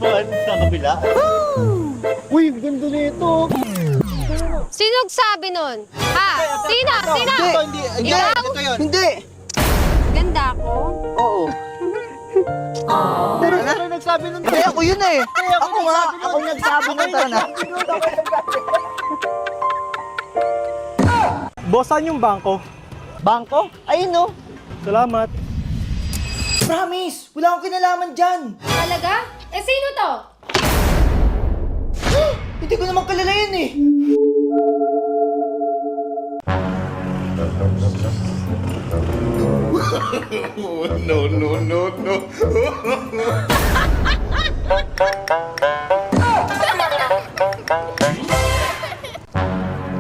Buwan sa kabila. Uy, ganda nito. Sino nagsabi nun? Ha? Sino? Sino? Hindi. Ikaw? Ito yun. Hindi! Ganda ko? Oo. Pero nagsabi nun. Hindi, ako yun eh. Ako nga, ako nagsabi nun, tara na. Boss, saan yung bangko? Bangko? Ayun no. Salamat. Promise, wala akong kinalaman dyan. Talaga? Eh, sino to? Hindi ko naman kilala yun eh.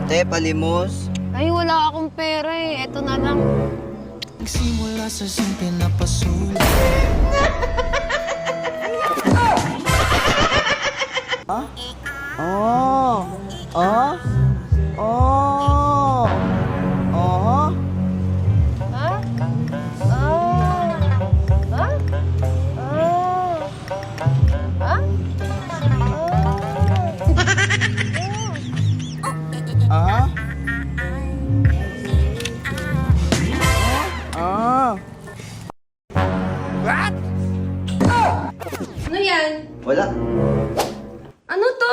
Te, palimos. Ay, wala akong pera eh. Eto na lang. Nagsimula sa simple na pasulit. Oh. Oh. Oh. Oh. Ha? Ah. Ha? Ah. Ha? Ah. Ah. Ano yan? Wala. Ano to?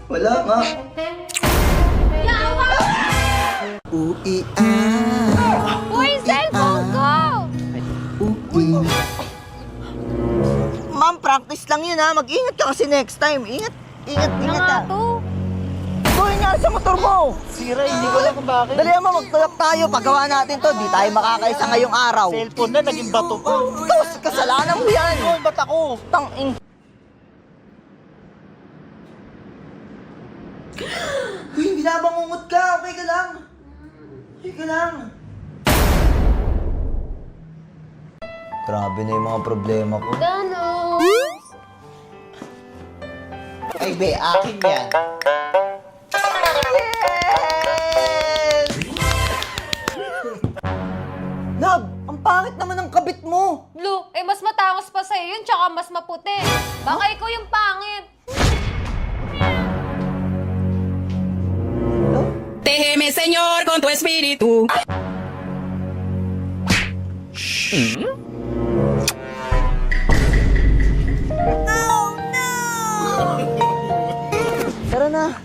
Wala nga. Yawa! Ui Uy, cellphone ko! Ma'am, practice lang yun ha. Mag-ingat ka kasi next time. Ingat, ingat, Ano ingat nga ha. to? Gawin nga sa motor mo. Sira, hindi ko alam kung bakit. Dali mo, magtulak tayo. Paggawa natin to, di tayo makakaisa ngayong araw. Cellphone na, naging bato pa. Tapos, kasalanan mo yan. Ano, ba't ako? Tangin. Uy, binabangungot ka. Okay ka lang. Okay ka lang. Grabe na yung mga problema ko. Dano! Ay, be, akin yan. Yes! Love, ang pangit naman ng kabit mo. Blue, eh mas matangos pa sa'yo yun, tsaka mas maputi. Baka ikaw yung pangit. Déjeme, Señor, con tu espíritu. Tara na.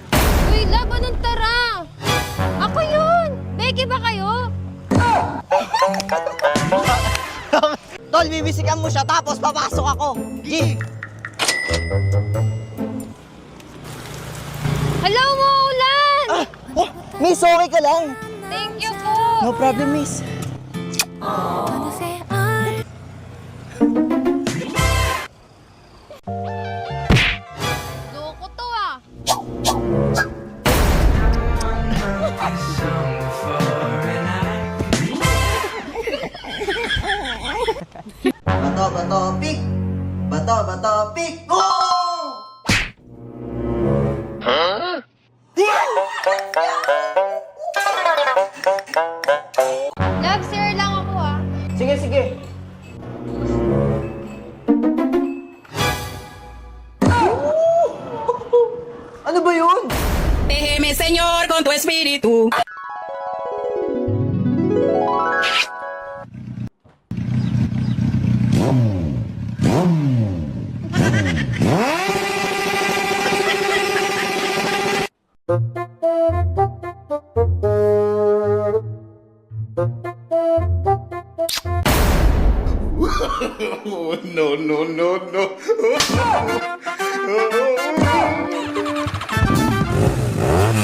Uy, laban ng tara! Ako yun! Becky ba kayo? Tol, bibisikan mo siya tapos papasok ako. G! Hello, Maulan! Oh, miss, okay ka lang? Thank you po! No problem, miss. Loko to ah! Bato, bato, pick! Bato, bato, pick! Oh! Love, sir lang ako ah. Sige, sige. Ano ba yun? Déjeme, Señor, con tu espíritu.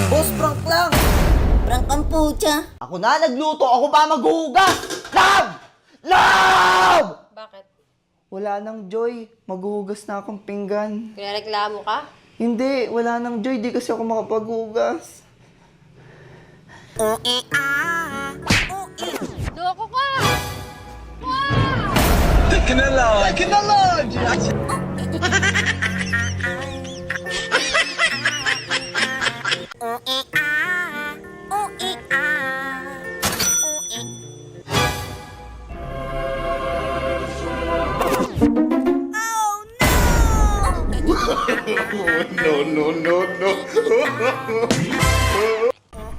Boss, prank lang. Prank ang pucha. Ako na nagluto, ako pa maghuhugas. Love! Love! Bakit? Wala nang joy. Maghuhugas na akong pinggan. Pinareklamo ka? Hindi, wala nang joy. Di kasi ako makapaghugas. Loko ka! Wow!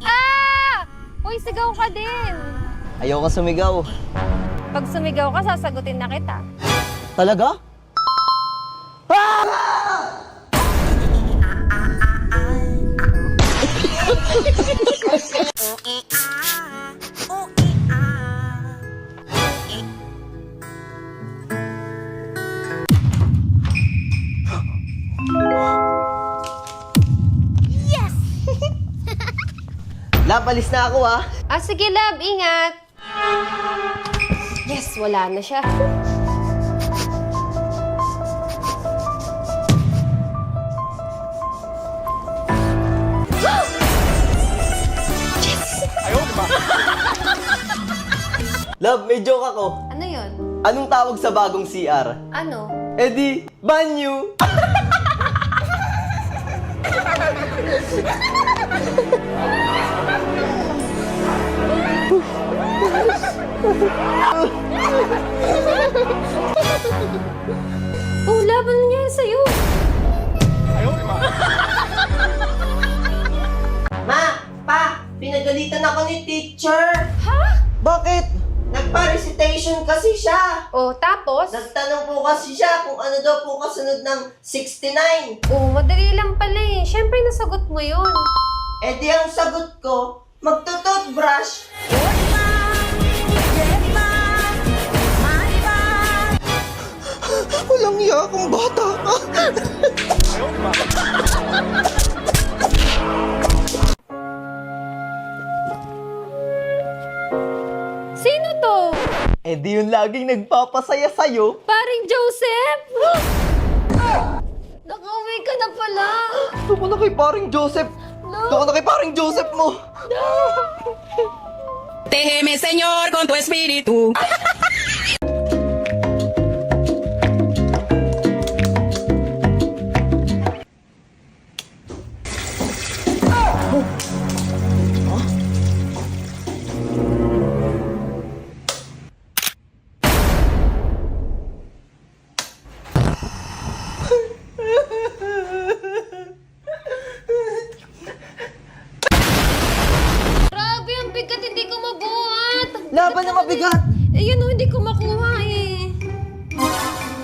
Ah! Uy, sigaw ka din. Ayoko sumigaw. Pag sumigaw ka, sasagutin na kita. Talaga? Yes! Lab, alis na ako ah. Ah, sige, love. Ingat. Yes, wala na siya. Love, may joke ako. Ano yun? Anong tawag sa bagong CR? Ano? Eh di, banyo. Oh, laban na niya sa'yo. Ma, pa, pinagalitan ako ni teacher. Ha? Bakit? Nagpa-recitation kasi siya. Oh, tapos? Nagtanong po kasi siya kung ano daw po kasunod ng 69. Oh, madali lang pala eh. Siyempre, nasagot mo yun. Eh di ang sagot ko, magtututbrush. Walang iya akong bata ka. Sino to? Eh di yung laging nagpapasaya sa'yo. Paring Joseph? Nakauwi ka na pala. Doon na kay paring Joseph. Doon na kay paring Joseph mo. Tégeme, Señor, con tu espíritu. Grabe, ang bigat. Hindi ko mabuhat. Laban na mabigat. Eh, yun oh, hindi ko makuha eh.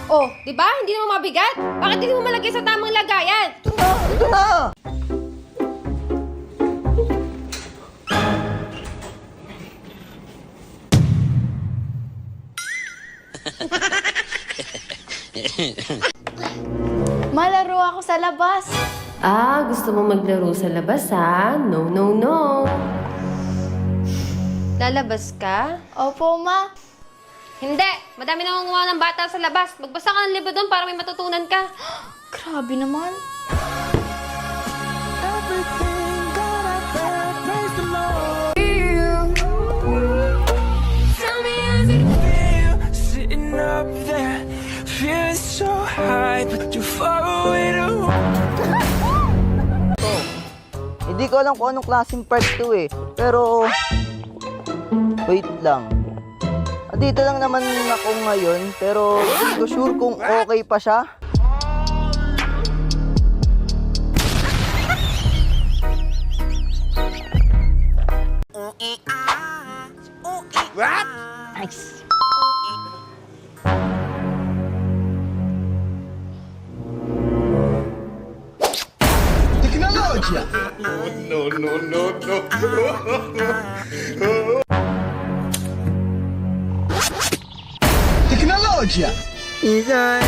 Oh, di ba? Hindi mo mabigat? Bakit hindi mo malagay sa tamang lagayan? Ito na. Malaro ako sa labas. Ah, gusto mo maglaro sa labas ha? No, no, no. Lalabas ka? Opo, ma. Hindi! Madami nangunguha ng bata sa labas. Magbasa ka ng libro doon para may matutunan ka. Grabe naman. Sitting up there, feeling so high, but too far away to Hindi ko alam kung anong klaseng part to eh. Pero, wait lang. Dito lang naman ako ngayon, pero hindi ko sure kung okay pa siya. What? Nice. Isan.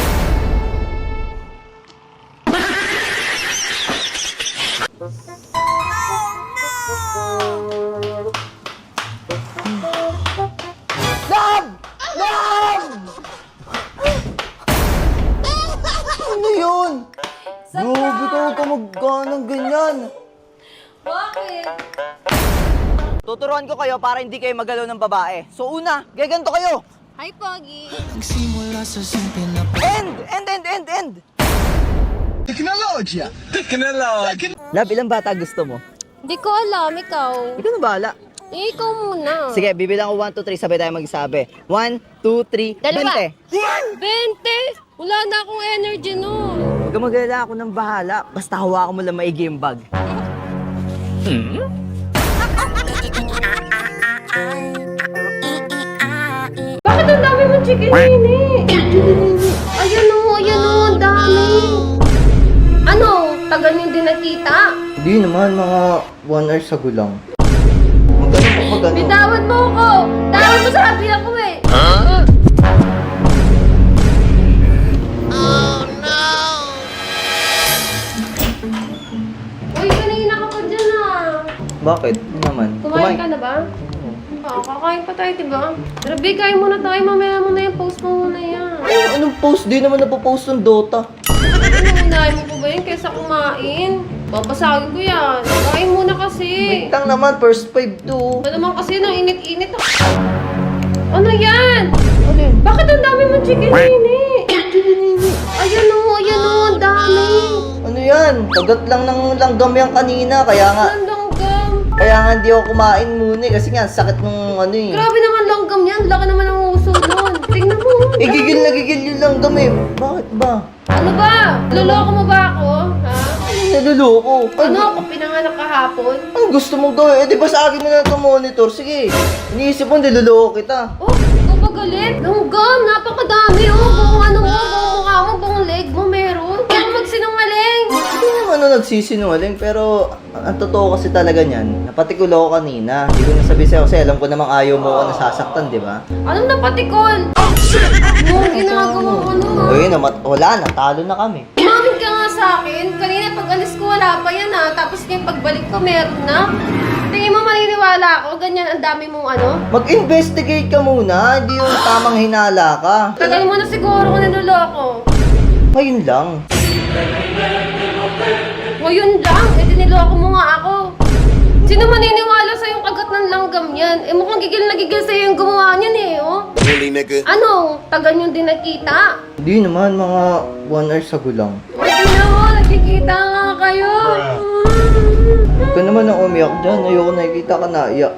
Lab! Lab! Ano yun? Grabe ka, huwag ka magganang ganyan. Bakit? Tuturuan ko kayo para hindi kayo magalaw ng babae. So una, gaganto kayo. Hi, Pogi. Nagsimula sa simple na End! Teknologya! Lab, ilang bata gusto mo? Hindi ko alam, ikaw. Ikaw na bahala. Eh, ikaw muna. Sige, bibilang ko 1, 2, 3, sabay tayo magsabi. 1, 2, 3, Dalawa. 20. 20? Wala na akong energy nun. Huwag kang mag-alala, ako nang bahala. Basta hawakan mo lang maigi yung bag. Bakit ang dami mong chicken nini? Ayan o, ang dami. Ano, tagal nyo din nakita? Hindi naman, mga 1 hour sa gulang. Magano. Bitawan mo ako! Tawad mo sabi ako eh! Uy, kanina ka pa dyan ah! Bakit? Hindi naman. Kumain ka na ba? Oo, kakain pa tayo, diba? Pero Big, kain muna tayo. Mamaya mo na yung post mo muna yan. Anong post? Di naman napopost ng Dota. Ano, unahin mo pa ba yun kaysa kumain? Papasagin ko yan. Kain muna kasi. Wait lang naman, first 5 to. Ba naman kasi nang init-init ako. Ano yan? Bakit ang dami mong chicken nini? Ayan o, ang dami. Ano yan? Kagat lang ng langgam yan kanina, kaya nga. Langgam. Kaya nga hindi ako kumain muna eh, kasi nga sakit nung ano eh. Grabe naman langgam yan. Laki naman ang uso nun. Tingnan mo. Gigil na gigil yung langgam eh. Bakit ba? Ano ba? Luloko mo ba ako? Ha? Naluloko. Ano ako pinanganak kahapon? Ano gusto mong gawin? Eh di ba sa akin na lang ito monitor? Sige. Iniisip mo, niluloko kita. Oh, ikaw ba galit? Langgam, napakadami oh. Buong ano mo, buong mukha mo, buong leg mo meron. Kaya ako magsinungaling. Hindi naman ano nagsisinungaling, pero ang totoo kasi talaga niyan, napatikulo ko kanina. Hindi ko nasabi sa'yo kasi alam ko namang ayaw mo ako nasasaktan, di ba? Anong napatikon? Ano ginagawa ko ano? Uy, wala na, talo na kami. Umamin ka nga sa akin. Kanina pag alis ko wala pa yan ha. Tapos ngayon pagbalik ko meron na. Tingin mo maniniwala ako? Ganyan ang dami mong ano? Mag-investigate ka muna, hindi yung tamang hinala ka. Tagal mo na siguro kung niloloko. Ngayon lang. Ngayon lang, niloloko mo nga ako. Sino maniniwala sa yung kagat ng langgam yan? Eh mukhang gigil na gigil sa'yo yung gumawa niyan eh, oh. Really, nigga? Ano? Tagal nyo din nakita? Hindi naman, mga 1 hour sa gulang. Tingnan mo, nagkikita nga kayo. Huwag ka naman ang umiyak dyan, ayoko nakikita ka na iyak.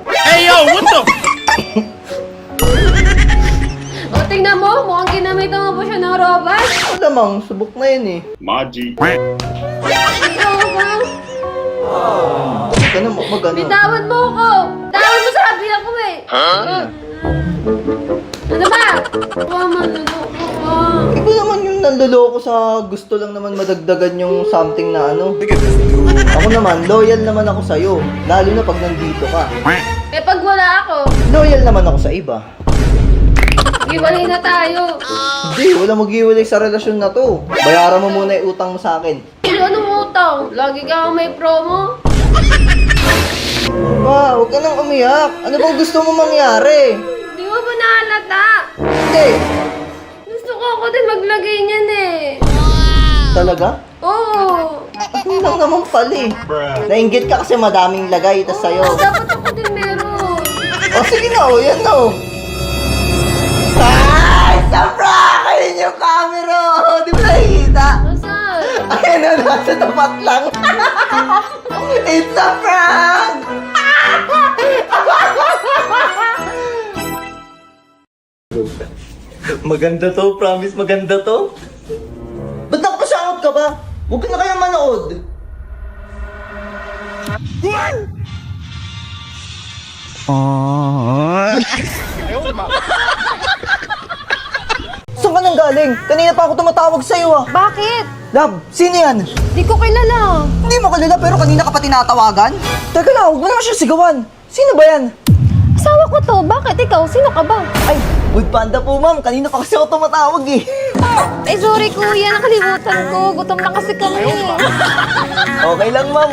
O, tingnan mo, mukhang ginamitan mo pa siya ng robot. Malamang, subok na yun eh. Robot. Huwag ka na mag-ano. Bitawan mo ako! Tawad mo sabi ako eh! Ano ba? Manluloko ka. Iba naman yung nanloloko sa gusto lang naman madagdagan yung something na ano. Ako naman, loyal naman ako sa'yo. Lalo na pag nandito ka. Eh pag wala ako, Loyal naman ako sa iba. iwalay na tayo. Hindi, wala mag-iwalay sa relasyon na to. Bayaran mo muna yung utang mo sa akin. Pero anong utang? Lagi ka may promo? Pa, huwag ka nang umiyak. Ano bang gusto mo mangyari? Di mo ba nahalata? Hindi. Gusto ko ako din maglagay niyan eh. Talaga? Oo. Ano lang naman pala eh. Nainggit ka kasi madaming lagay, tas sa'yo. Dapat ako din meron. O sige na, o yan na o. Ay! Sabra! Ayun yung camera! Di ba nakikita? Nasaan? Ayun na, nasa tapat lang. It's a prank! Maganda to, promise maganda to. Ba't nakapasangot ka ba? Huwag ka na kaya manood. Saan ka nang galing? Kanina pa ako tumatawag sa'yo ah. Bakit? Love, sino yan? Di ko kilala. Hindi mo kilala pero kanina ka pa tinatawagan? Teka lang, huwag mo naman siya sigawan. Sino ba yan? Asawa ko to. Bakit ikaw? Sino ka ba? Ay, Food Panda po ma'am. Kanina pa kasi ako tumatawag eh. Ay, sorry kuya. Nakalimutan ko. Gutom na kasi kami. Okay lang ma'am.